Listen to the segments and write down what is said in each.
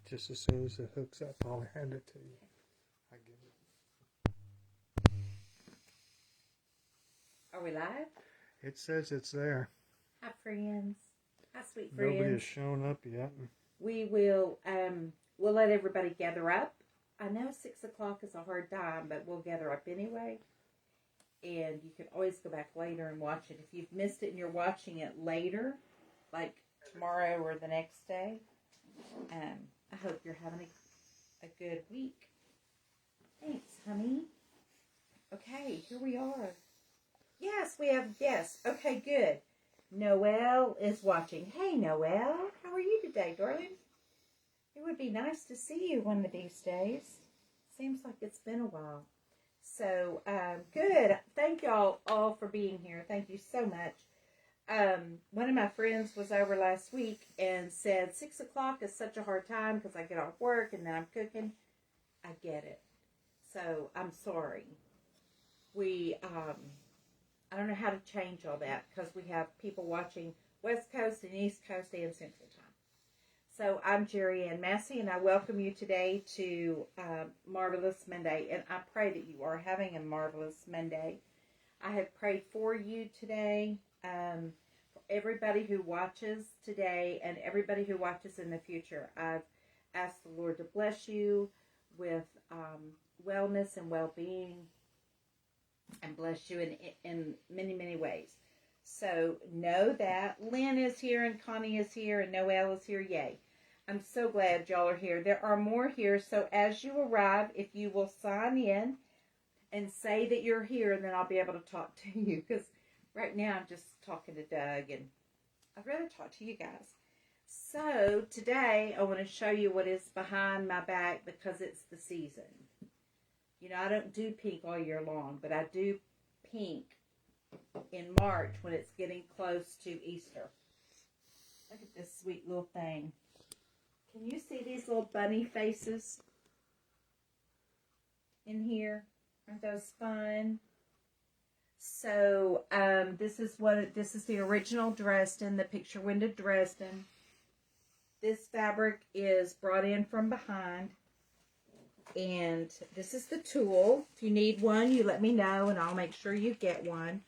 Just as soon as it hooks up, I'll hand it to you. I get it. Are we live? It says it's there. Hi, friends. Hi, sweet friends. Nobody has shown up yet. We will, we'll let everybody gather up. I know 6 o'clock is a hard time, but we'll gather up anyway. And you can always go back later and watch it. If you've missed it and you're watching it later, like tomorrow or the next day, I hope you're having a good week. Thanks, honey. Okay, here we are. Yes, we have guests. Okay, good. Noelle is watching. Hey, Noelle. How are you today, darling? It would be nice to see you one of these days. Seems like it's been a while. So, good. Thank y'all all for being here. Thank you so much. One of my friends was over last week and said 6 o'clock is such a hard time because I get off work and then I'm cooking. I get it. So, I'm sorry. I don't know how to change all that because we have people watching West Coast and East Coast and Central Time. So I'm Jerry Ann Massey, and I welcome you today to Marvelous Monday, and I pray that you are having a marvelous Monday. I have prayed for you today, for everybody who watches today and everybody who watches in the future. I've asked the Lord to bless you with wellness and well-being, and bless you in many, many ways. So know that Lynn is here and Connie is here and Noelle is here. Yay. I'm so glad y'all are here. There are more here. So as you arrive, if you will sign in and say that you're here, then I'll be able to talk to you. Because right now I'm just talking to Doug and I'd rather talk to you guys. So today I want to show you what is behind my back because it's the season. You know, I don't do pink all year long, but I do pink in March when it's getting close to Easter. Look at this sweet little thing. Can you see these little bunny faces in here? Aren't those fun? So, this is the original Dresden, the picture window Dresden. This fabric is brought in from behind. And this is the tulle. If you need one, you let me know, and I'll make sure you get one.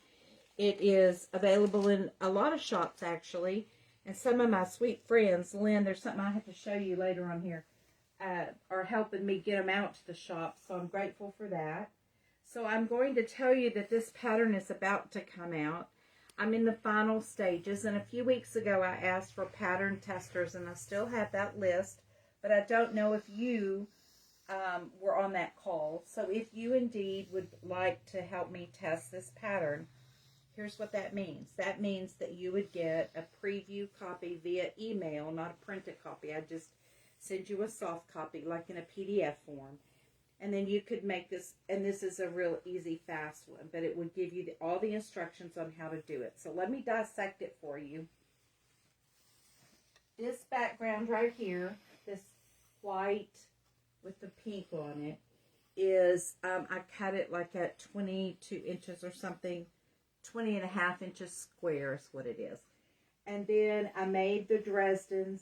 It is available in a lot of shops, actually. And some of my sweet friends, Lynn, there's something I have to show you later on here, are helping me get them out to the shop. So I'm grateful for that. So I'm going to tell you that this pattern is about to come out. I'm in the final stages. And a few weeks ago, I asked for pattern testers, and I still have that list. But I don't know if you were on that call. So if you indeed would like to help me test this pattern, here's what that means. That means that you would get a preview copy via email, not a printed copy. I just send you a soft copy like in a PDF form. And then you could make this, and this is a real easy, fast one, but it would give you all the instructions on how to do it. So let me dissect it for you. This background right here, this white with the pink on it, is, I cut it like at 22 inches or something, 20.5 inches square is what it is. And then I made the Dresdens.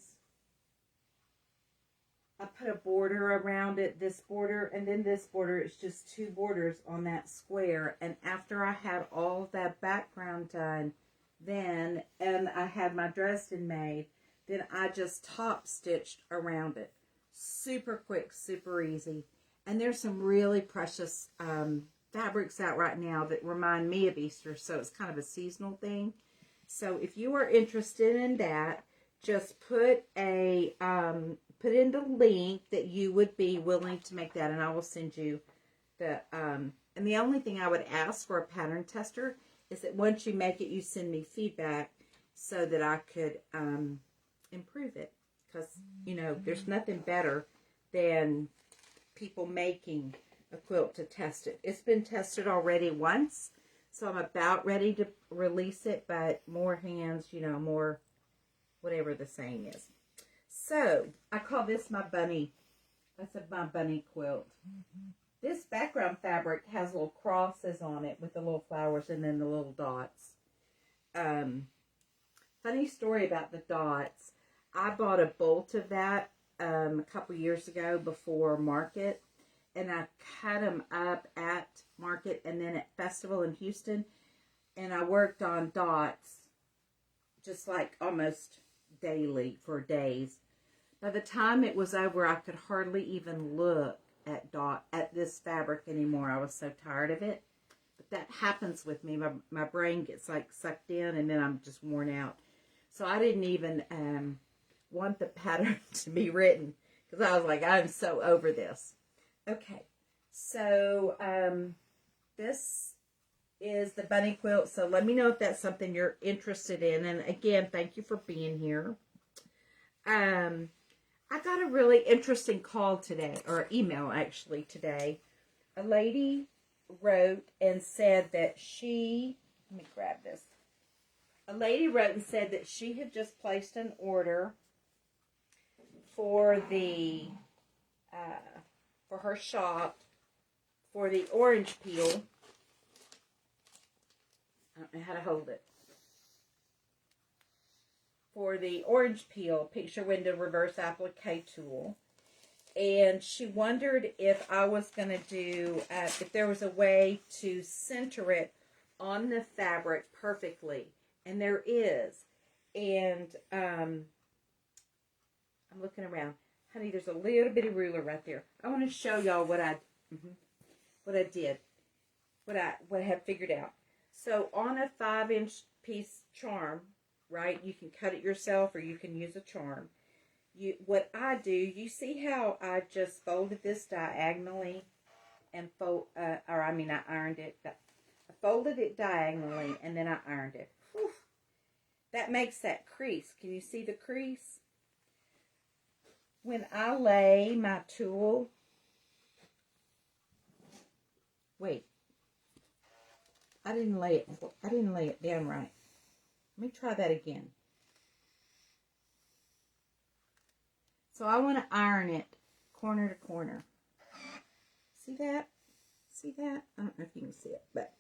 I put a border around it, this border, and then this border. It's just two borders on that square. And after I had all of that background done, and I had my Dresden made, then I just top stitched around it. Super quick, super easy. And there's some really precious fabrics out right now that remind me of Easter, so it's kind of a seasonal thing. So if you are interested in that, just put in the link that you would be willing to make that, and I will send you the and the only thing I would ask for a pattern tester is that once you make it, you send me feedback so that I could improve it. Because, you know, there's nothing better than people making a quilt to test it. It's been tested already once, so I'm about ready to release it, but more hands, you know, more whatever the saying is. So, I call this my bunny. That's my bunny quilt. This background fabric has little crosses on it with the little flowers and then the little dots. Funny story about the dots. I bought a bolt of that a couple years ago before market, and I cut them up at market and then at festival in Houston, and I worked on dots just like almost daily for days. By the time it was over, I could hardly even look at this fabric anymore. I was so tired of it. But that happens with me. My brain gets like sucked in, and then I'm just worn out. So I didn't even want the pattern to be written, because I was like, I'm so over this. Okay, so this is the bunny quilt. So let me know if that's something you're interested in. And again, thank you for being here. I got a really interesting call today, or email actually today. A lady wrote and said that let me grab this. A lady wrote and said that she had just placed an order for for her shop for the orange peel. I don't know how to hold it. For the orange peel picture window reverse applique tool. And she wondered if I was going to do, if there was a way to center it on the fabric perfectly. And there is. And I'm looking around. Honey, there's a little bitty ruler right there. I want to show y'all what I did. What I have figured out. So on a 5-inch piece charm, right? You can cut it yourself or you can use a charm. What I do, you see how I just folded this diagonally and I ironed it. I folded it diagonally and then I ironed it. Whew. That makes that crease. Can you see the crease? When I lay my tool, wait, I didn't lay it down right. Let me try that again. So I want to iron it corner to corner. See that? See that? I don't know if you can see it, but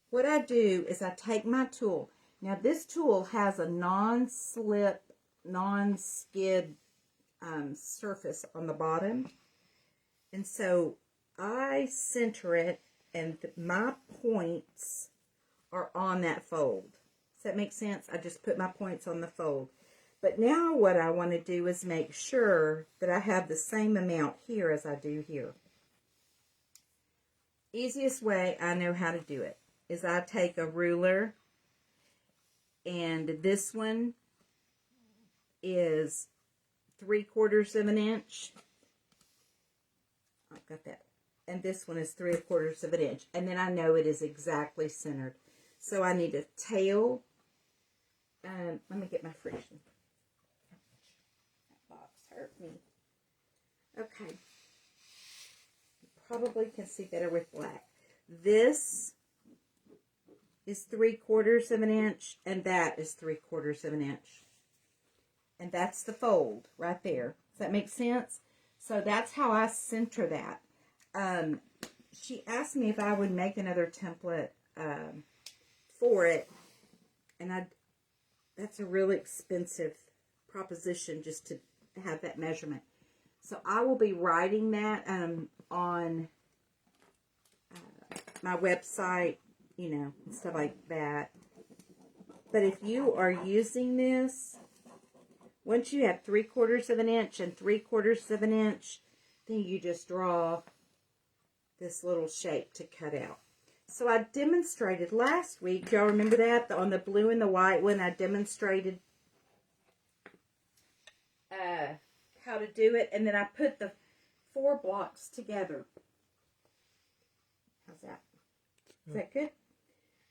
what I do is I take my tool. Now this tool has a non-slip, non-skid surface on the bottom. And so I center it and my points are on that fold. Does that make sense? I just put my points on the fold. But now what I want to do is make sure that I have the same amount here as I do here. Easiest way I know how to do it is I take a ruler, and this one is 3/4 of an inch. I've got that. And this one is 3/4 of an inch. And then I know it is exactly centered. So I need a tail. Let me get my friction. That box hurt me. Okay. You probably can see better with black. This is 3/4 of an inch, and that is 3/4 of an inch. And that's the fold right there. Does that make sense? So that's how I center that. She asked me if I would make another template for it, and that's a really expensive proposition just to have that measurement. So I will be writing that on my website, you know, and stuff like that. But if you are using this, once you have 3/4 of an inch and 3/4 of an inch, then you just draw this little shape to cut out. So I demonstrated last week, y'all remember that? On the blue and the white one, I demonstrated how to do it. And then I put the 4 blocks together. How's that? Is that good?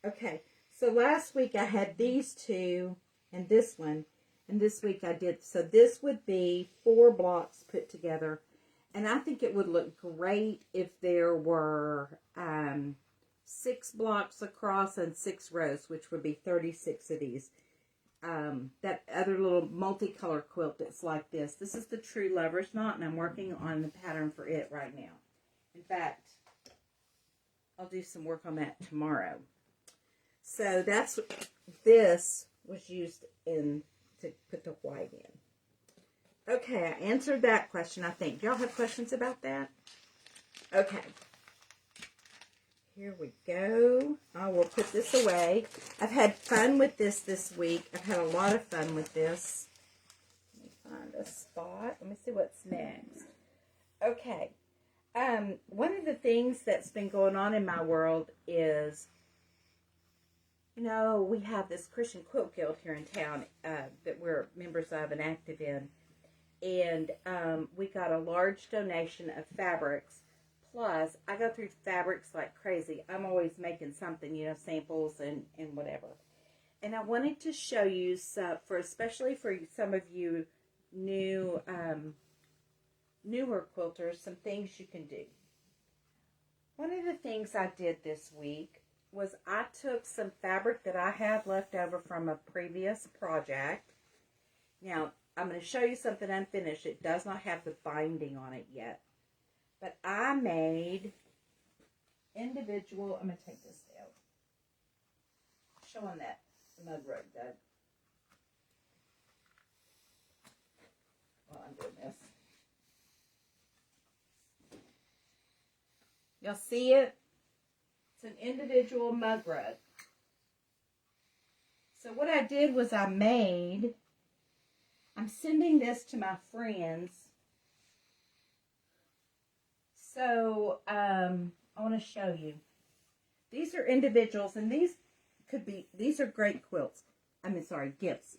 Okay. So last week I had these two and this one. And this week I did. So this would be 4 blocks put together. And I think it would look great if there were 6 blocks across and 6 rows, which would be 36 of these. That other little multicolor quilt that's like this. This is the True Lover's Knot, and I'm working on the pattern for it right now. In fact, I'll do some work on that tomorrow. So this was used to put the white in. Okay, I answered that question, I think. Y'all have questions about that? Okay. Here we go. I will put this away. I've had fun with this week. I've had a lot of fun with this. Let me find a spot. Let me see what's next. Okay. One of the things that's been going on in my world is, you know, we have this Christian Quilt Guild here in town that we're members of and active in. And we got a large donation of fabrics. Plus, I go through fabrics like crazy. I'm always making something, you know, samples and whatever. And I wanted to show you, especially for some of you newer quilters, some things you can do. One of the things I did this week was I took some fabric that I had left over from a previous project. Now, I'm going to show you something unfinished. It does not have the binding on it yet. But I made individual, I'm going to take this down. Showing that mud rug, Doug. While I'm doing this. Y'all see it? It's an individual mug rug. So what I did was I'm sending this to my friends. So, I want to show you. These are individuals, and these are great quilts. Gifts.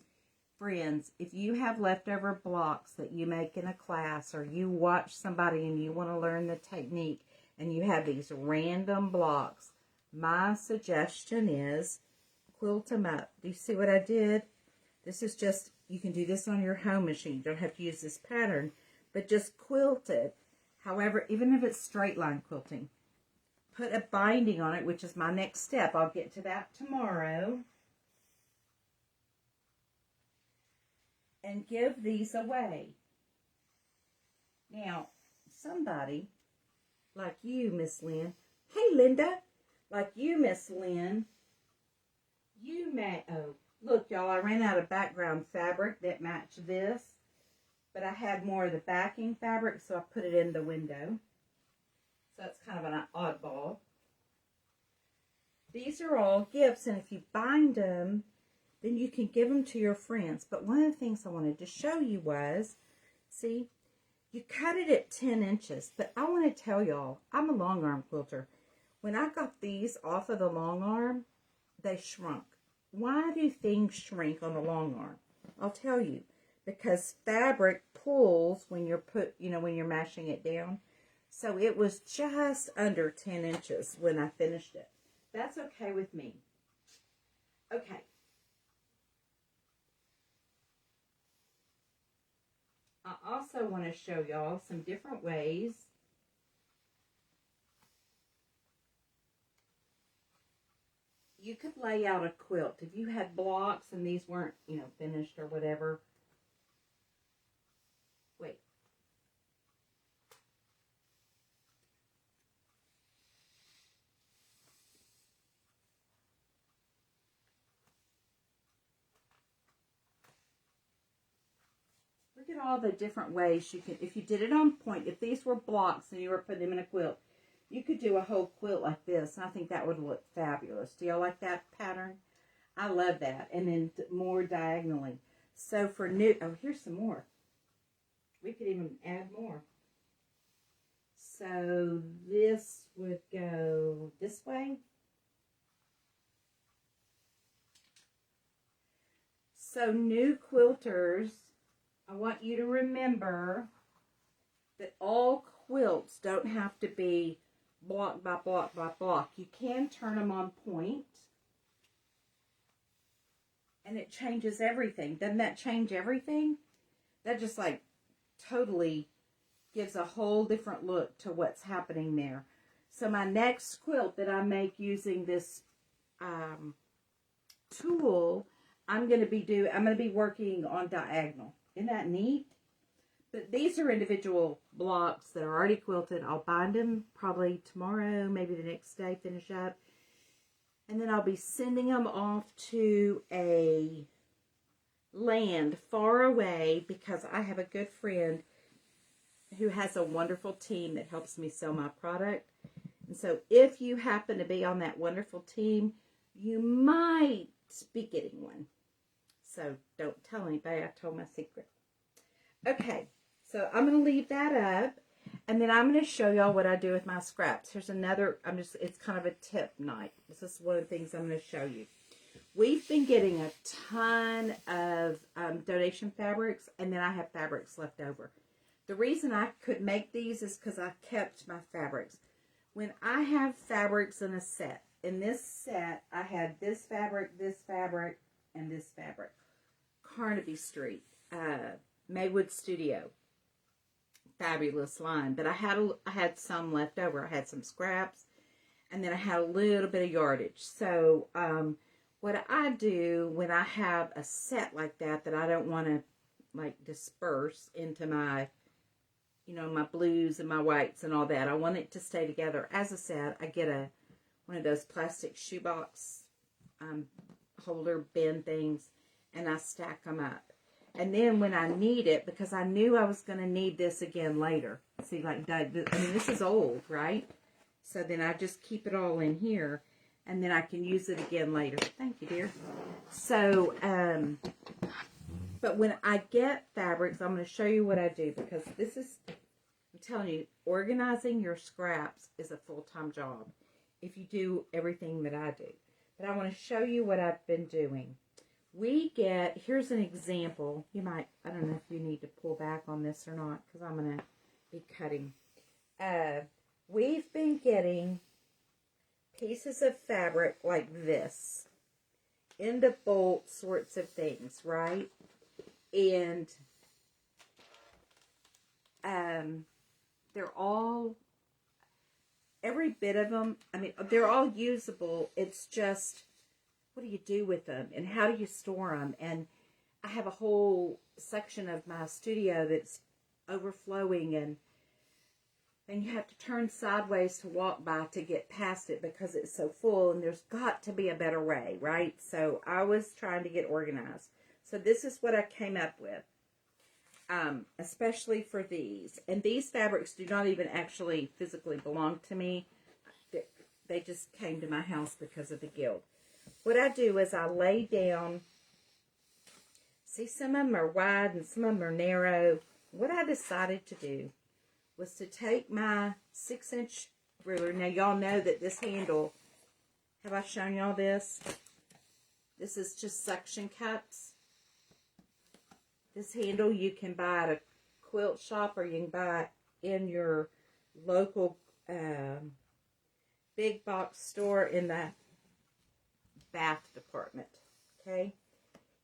Friends, if you have leftover blocks that you make in a class, or you watch somebody and you want to learn the technique, and you have these random blocks, my suggestion is quilt them up. Do you see what I did? This is just, you can do this on your home machine. You don't have to use this pattern, but just quilt it. However, even if it's straight line quilting, put a binding on it, which is my next step. I'll get to that tomorrow. And give these away. Now, somebody like you, Miss Lynn. Hey, Linda. Like you, Miss Lynn. You may, oh, look, y'all, I ran out of background fabric that matched this. But I had more of the backing fabric, so I put it in the window. So it's kind of an oddball. These are all gifts, and if you bind them, then you can give them to your friends. But one of the things I wanted to show you was, see, you cut it at 10 inches. But I want to tell y'all, I'm a long arm quilter. When I got these off of the long arm, they shrunk. Why do things shrink on the long arm? I'll tell you. Because fabric pulls when you're when you're mashing it down. So it was just under 10 inches when I finished it. That's okay with me. Okay. I also want to show y'all some different ways you could lay out a quilt. If you had blocks and these weren't, finished or whatever. Wait. Look at all the different ways you can, if you did it on point, if these were blocks and you were putting them in a quilt, you could do a whole quilt like this, and I think that would look fabulous. Do y'all like that pattern? I love that. And then more diagonally. So for new, oh, here's some more. We could even add more. So this would go this way. So new quilters, I want you to remember that all quilts don't have to be block by block by block. You can turn them on point. And it changes everything. Doesn't that change everything? That just like totally gives a whole different look to what's happening there. So my next quilt that I make using this tool, I'm going to be working on diagonal. Isn't that neat? But these are individual blocks that are already quilted. I'll bind them probably tomorrow, maybe the next day, finish up. And then I'll be sending them off to a land far away because I have a good friend who has a wonderful team that helps me sell my product. And so if you happen to be on that wonderful team, you might be getting one. So don't tell anybody I told my secret. Okay, so I'm going to leave that up. And then I'm going to show y'all what I do with my scraps. Here's another, it's kind of a tip night. This is one of the things I'm going to show you. We've been getting a ton of donation fabrics, and then I have fabrics left over. The reason I could make these is because I kept my fabrics. When I have fabrics in a set, in this set, I had this fabric, and this fabric. Carnaby Street, Maywood Studio. Fabulous line. But I had some left over. I had some scraps, and then I had a little bit of yardage. So, what I do when I have a set like that I don't want to, like, disperse into my, my blues and my whites and all that. I want it to stay together. As I said, I get one of those plastic shoebox holder bin things, and I stack them up. And then when I need it, because I knew I was going to need this again later. See, like, this is old, right? So then I just keep it all in here, and then I can use it again later. Thank you, dear. So, but when I get fabrics, I'm going to show you what I do, because this is, I'm telling you, organizing your scraps is a full-time job if you do everything that I do. But I want to show you what I've been doing. Here's an example. I don't know if you need to pull back on this or not, because I'm going to be cutting. We've been getting pieces of fabric like this, into bolt sorts of things, right? And they're all, every bit of them, they're all usable. It's just, what do you do with them, and how do you store them? And I have a whole section of my studio that's overflowing, and you have to turn sideways to walk by to get past it because it's so full, and there's got to be a better way, right? So I was trying to get organized. So this is what I came up with, especially for these. And these fabrics do not even actually physically belong to me. They just came to my house because of the guild. What I do is I lay down, see, some of them are wide and some of them are narrow. What I decided to do was to take my 6-inch ruler. Now, y'all know that this handle, have I shown y'all this? This is just suction cups. This handle you can buy at a quilt shop, or you can buy it in your local big box store in the bath department. Okay,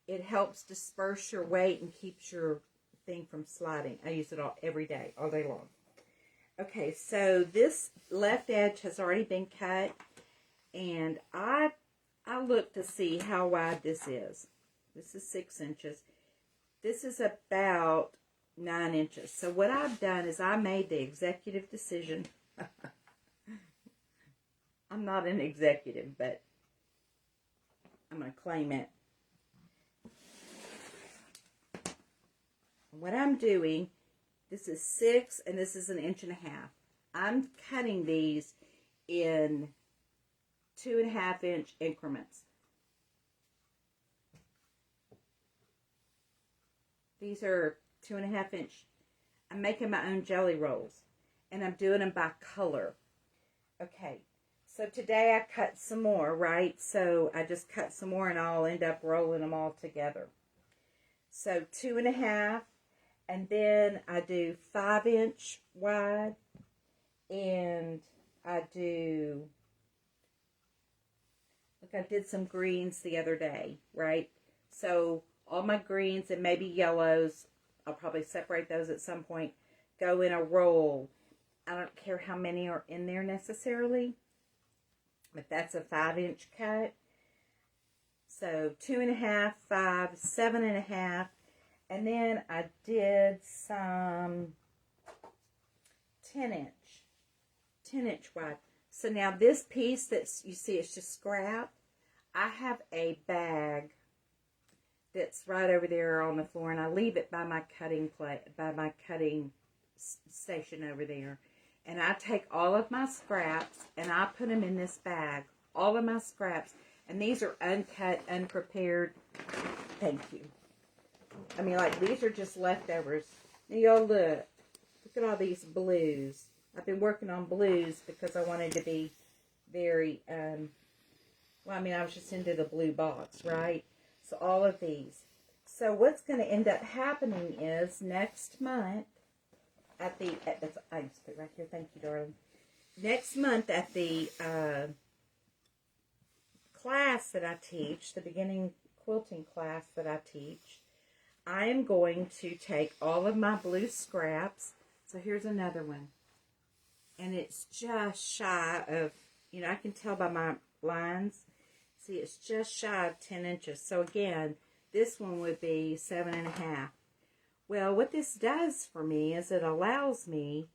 it helps disperse your weight and keeps your thing from sliding. I use it every day, all day long. Okay, so this left edge has already been cut, and I looked to see how wide this is. This is 6 inches. This is about 9 inches. So what I've done is I made the executive decision. I'm not an executive, but I'm going to claim it. What I'm doing, this is 6 and this is 1.5 inches. I'm cutting these in 2.5 inch increments. These are 2.5 inch. I'm making my own jelly rolls, and I'm doing them by color. Okay. So today I cut some more, right? So I just cut some more, and I'll end up rolling them all together. So 2.5, and then I do 5 inch wide, and I do, look, I did some greens the other day, right? So all my greens and maybe yellows, I'll probably separate those at some point, go in a roll. I don't care how many are in there necessarily, but that's a 5 inch cut. So 2.5, 5, 7.5, and then I did some 10 inch wide. So now this piece that's, you see, it's just scrap. I have a bag. that's right over there on the floor, and I leave it by my cutting station over there. And I take all of my scraps and I put them in this bag. All of my scraps, and these are uncut, unprepared. Thank you. I mean, like, these are just leftovers. Now, y'all look at all these blues. I've been working on blues because I wanted to be very, well, I mean, I was just into the blue box, right? So all of these. So what's going to end up happening is next month I just put it right here. Thank you, darling. Next month at the class that I teach, the beginning quilting class that I teach, I am going to take all of my blue scraps. So here's another one. And it's just shy of, you know, I can tell by my lines. See, it's just shy of 10 inches. So again, this one would be 7.5. Well, what this does for me is it allows me,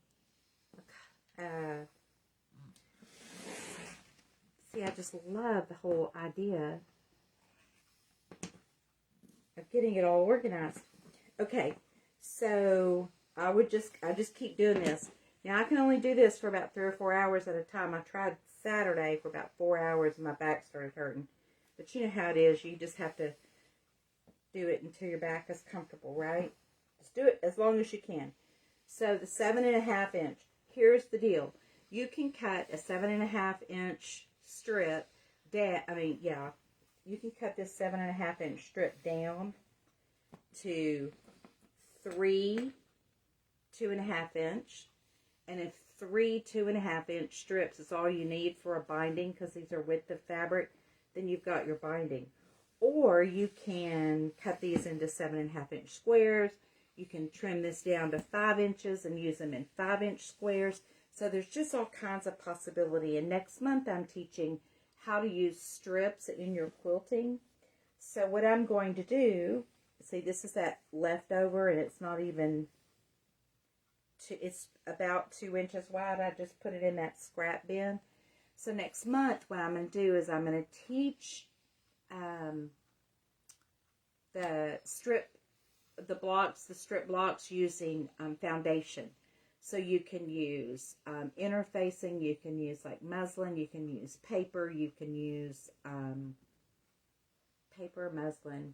see, I just love the whole idea of getting it all organized. Okay, so I just keep doing this. Now, I can only do this for about 3 or 4 hours at a time. I tried Saturday for about 4 hours and my back started hurting. But you know how it is. You just have to do it until your back is comfortable, right? Just do it as long as you can. So the 7.5 inch. Here's the deal. You can cut a 7.5 inch strip down. You can cut this 7.5 inch strip down to 3 2.5 inch. And if 3 2.5 inch strips is all you need for a binding, because these are width of fabric, then you've got your binding. Or you can cut these into 7.5 inch squares. You can trim this down to 5 inches and use them in 5 inch squares. So there's just all kinds of possibility. And next month I'm teaching how to use strips in your quilting. So what I'm going to do, see, this is that leftover, and it's not even, it's about 2 inches wide. I just put it in that scrap bin. So next month what I'm going to do is I'm going to teach the strip blocks using foundation. So you can use interfacing, you can use like muslin, you can use paper, you can use paper, muslin,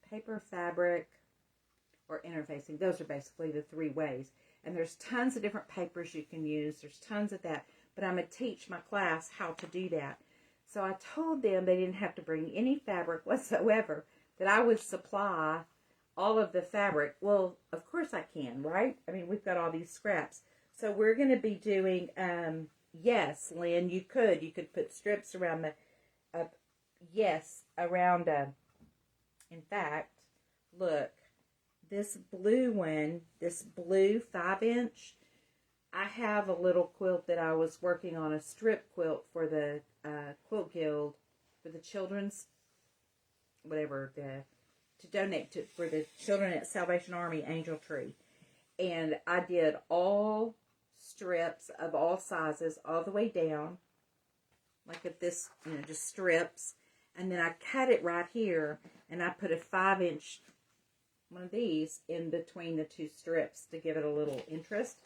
paper, fabric, or interfacing. Those are basically the 3 ways. And there's tons of different papers you can use. There's tons of that. But I'm going to teach my class how to do that. So I told them they didn't have to bring any fabric whatsoever, that I would supply all of the fabric. Well, of course I can, right? I mean, we've got all these scraps. So we're going to be doing, yes, Lynn, you could put strips around the, in fact, look, this blue one, this blue 5 inch, I have a little quilt that I was working on, a strip quilt for the Quilt Guild, for the children's, whatever, to donate to for the children at Salvation Army Angel Tree. And I did all strips of all sizes all the way down, like if this, just strips. And then I cut it right here, and I put a 5 inch one of these in between the 2 strips to give it a little interest.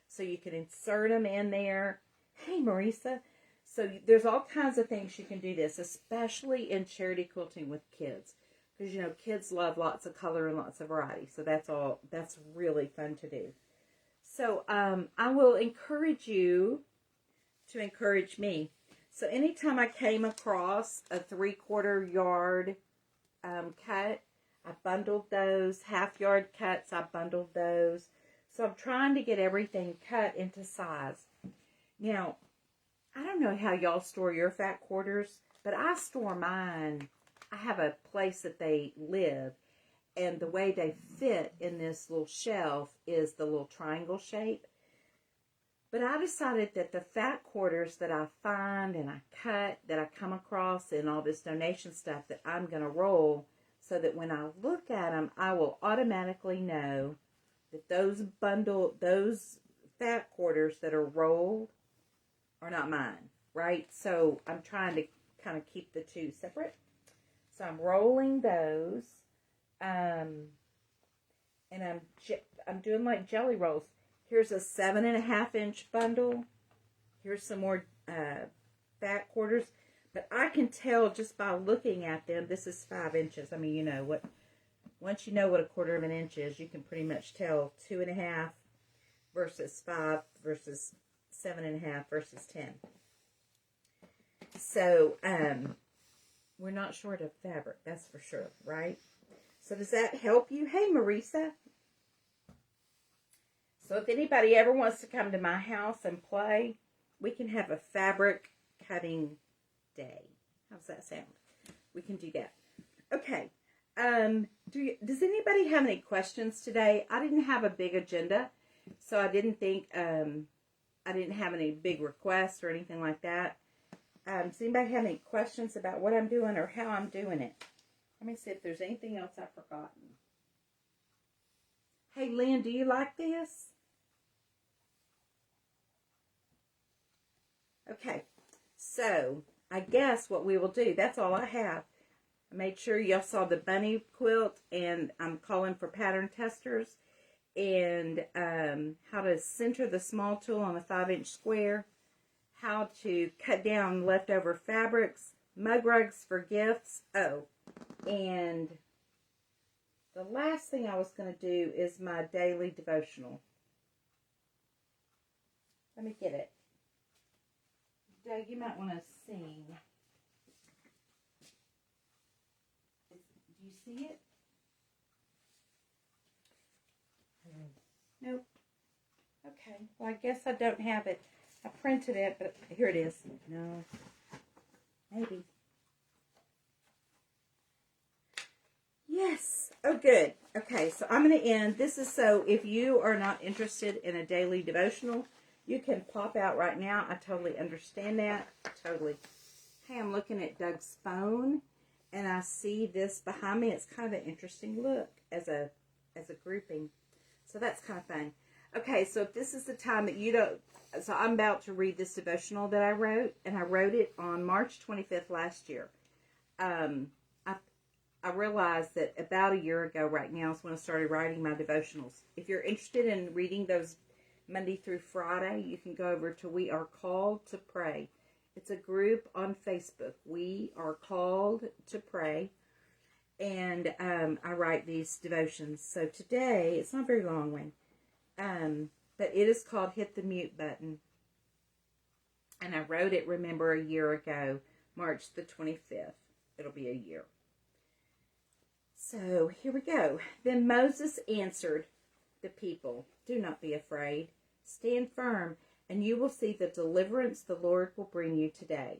So you can insert them in there. Hey, Marisa. So there's all kinds of things you can do this, especially in charity quilting with kids. Because, kids love lots of color and lots of variety. So that's really fun to do. So I will encourage you to encourage me. So anytime I came across a 3/4 yard cut, I bundled those. 1/2 yard cuts, I bundled those. So I'm trying to get everything cut into size. Now, I don't know how y'all store your fat quarters, but I store mine. I have a place that they live, and the way they fit in this little shelf is the little triangle shape. But I decided that the fat quarters that I find and I cut, that I come across in all this donation stuff, that I'm going to roll so that when I look at them, I will automatically know that those fat quarters that are rolled are not mine, right? So I'm trying to kind of keep the 2 separate. So I'm rolling those. And I'm doing like jelly rolls. Here's a 7.5-inch bundle. Here's some more fat quarters. But I can tell just by looking at them, this is 5 inches. I mean, you know what? Once you know what a 1/4 of an inch is, you can pretty much tell 2.5 versus 5 versus 7.5 versus 10. So, we're not short of fabric, that's for sure, right? So does that help you? Hey, Marisa. So if anybody ever wants to come to my house and play, we can have a fabric cutting day. How's that sound? We can do that. Okay. Does anybody have any questions today? I didn't have a big agenda, so I didn't think, I didn't have any big requests or anything like that. Does anybody have any questions about what I'm doing or how I'm doing it? Let me see if there's anything else I've forgotten. Hey, Lynn, do you like this? Okay, so I guess what we will do, that's all I have. I made sure y'all saw the bunny quilt, and I'm calling for pattern testers, and how to center the small tool on a 5-inch square, how to cut down leftover fabrics, mug rugs for gifts. Oh, and the last thing I was going to do is my daily devotional. Let me get it. Doug, you might want to sing. Do you see it? Nope. Okay. Well, I guess I don't have it. I printed it, but here it is. No. Maybe. Yes. Oh, good. Okay, so I'm going to end. This is so if you are not interested in a daily devotional, you can pop out right now. I totally understand that. Totally. Hey, I'm looking at Doug's phone, and I see this behind me. It's kind of an interesting look as a grouping. So that's kind of fun. Okay, so if this is the time that you don't... So I'm about to read this devotional that I wrote, and I wrote it on March 25th last year. I realized that about a year ago right now is when I started writing my devotionals. If you're interested in reading those Monday through Friday, you can go over to We Are Called to Pray. It's a group on Facebook. We Are Called to Pray. And I write these devotions. So today, it's not a very long one, but it is called Hit the Mute Button. And I wrote it, remember, a year ago, March the 25th. It'll be a year. So here we go. Then Moses answered the people, "Do not be afraid. Stand firm, and you will see the deliverance the Lord will bring you today.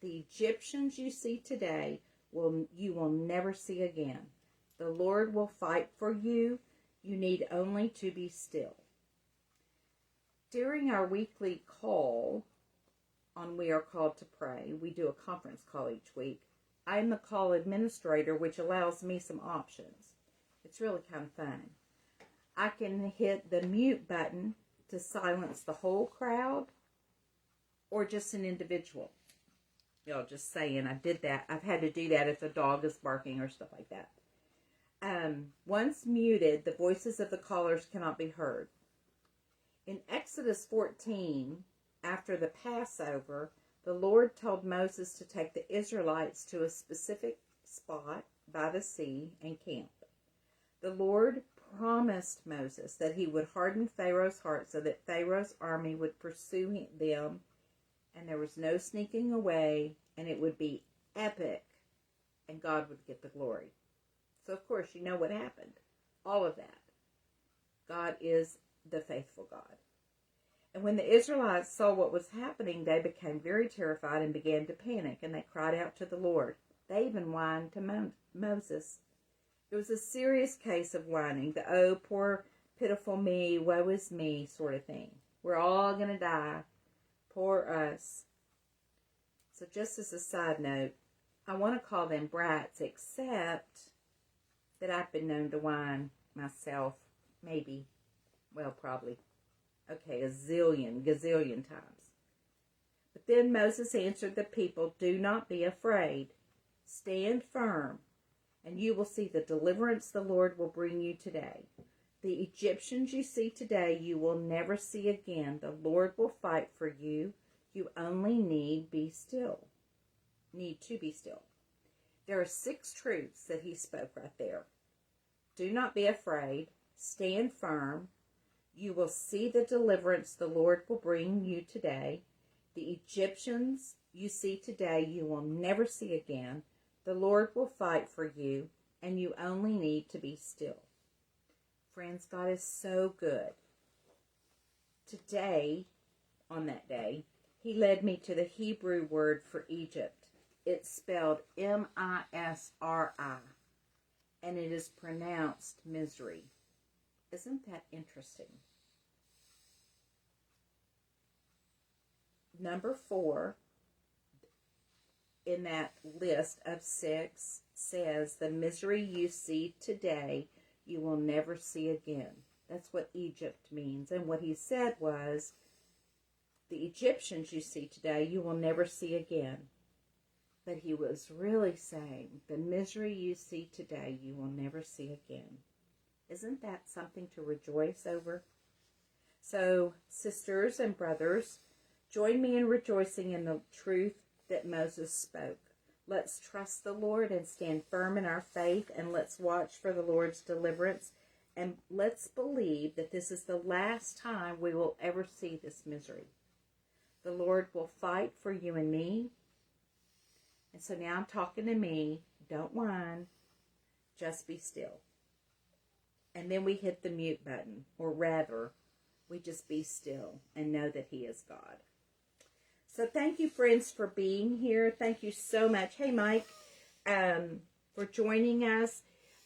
The Egyptians you see today, you will never see again. The Lord will fight for you. You need only to be still." During our weekly call on We Are Called to Pray, we do a conference call each week. I am the call administrator, which allows me some options. It's really kind of fun. I can hit the mute button to silence the whole crowd or just an individual. Y'all, just saying, I did that. I've had to do that if the dog is barking or stuff like that. Once muted, the voices of the callers cannot be heard. In Exodus 14, after the Passover, the Lord told Moses to take the Israelites to a specific spot by the sea and camp. The Lord promised Moses that he would harden Pharaoh's heart so that Pharaoh's army would pursue them, and there was no sneaking away, and it would be epic, and God would get the glory. So, of course, you know what happened. All of that. God is the faithful God. And when the Israelites saw what was happening, they became very terrified and began to panic, and they cried out to the Lord. They even whined to Moses. It was a serious case of whining, the "oh, poor, pitiful me, woe is me" sort of thing. We're all going to die. Poor us. So just as a side note, I want to call them brats, except that I've been known to whine myself, maybe, well, probably, okay, gazillion times. But then Moses answered the people, "Do not be afraid. Stand firm, and you will see the deliverance the Lord will bring you today. The Egyptians you see today, you will never see again. The Lord will fight for you. You only need to be still. There are 6 truths that he spoke right there. Do not be afraid. Stand firm. You will see the deliverance the Lord will bring you today. The Egyptians you see today, you will never see again. The Lord will fight for you, and you only need to be still. Friends, God is so good. Today, on that day, he led me to the Hebrew word for Egypt. It's spelled M-I-S-R-I, and it is pronounced misery. Isn't that interesting? Number 4 in that list of 6 says, the misery you see today, you will never see again. That's what Egypt means. And what he said was, the Egyptians you see today, you will never see again. But he was really saying, the misery you see today, you will never see again. Isn't that something to rejoice over? So, sisters and brothers, join me in rejoicing in the truth that Moses spoke. Let's trust the Lord and stand firm in our faith, and let's watch for the Lord's deliverance. And let's believe that this is the last time we will ever see this misery. The Lord will fight for you and me. And so now I'm talking to me. Don't whine. Just be still. And then we hit the mute button. Or rather, we just be still and know that he is God. So thank you, friends, for being here. Thank you so much. Hey, Mike, for joining us.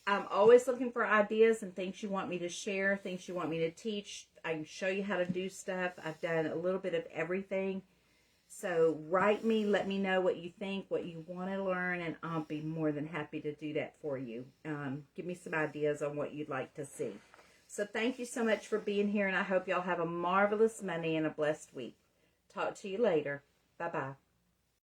I'm always looking for ideas and things you want me to share, things you want me to teach. I can show you how to do stuff. I've done a little bit of everything. So write me, let me know what you think, what you want to learn, and I'll be more than happy to do that for you. Give me some ideas on what you'd like to see. So thank you so much for being here, and I hope y'all have a marvelous Monday and a blessed week. Talk to you later. Bye-bye.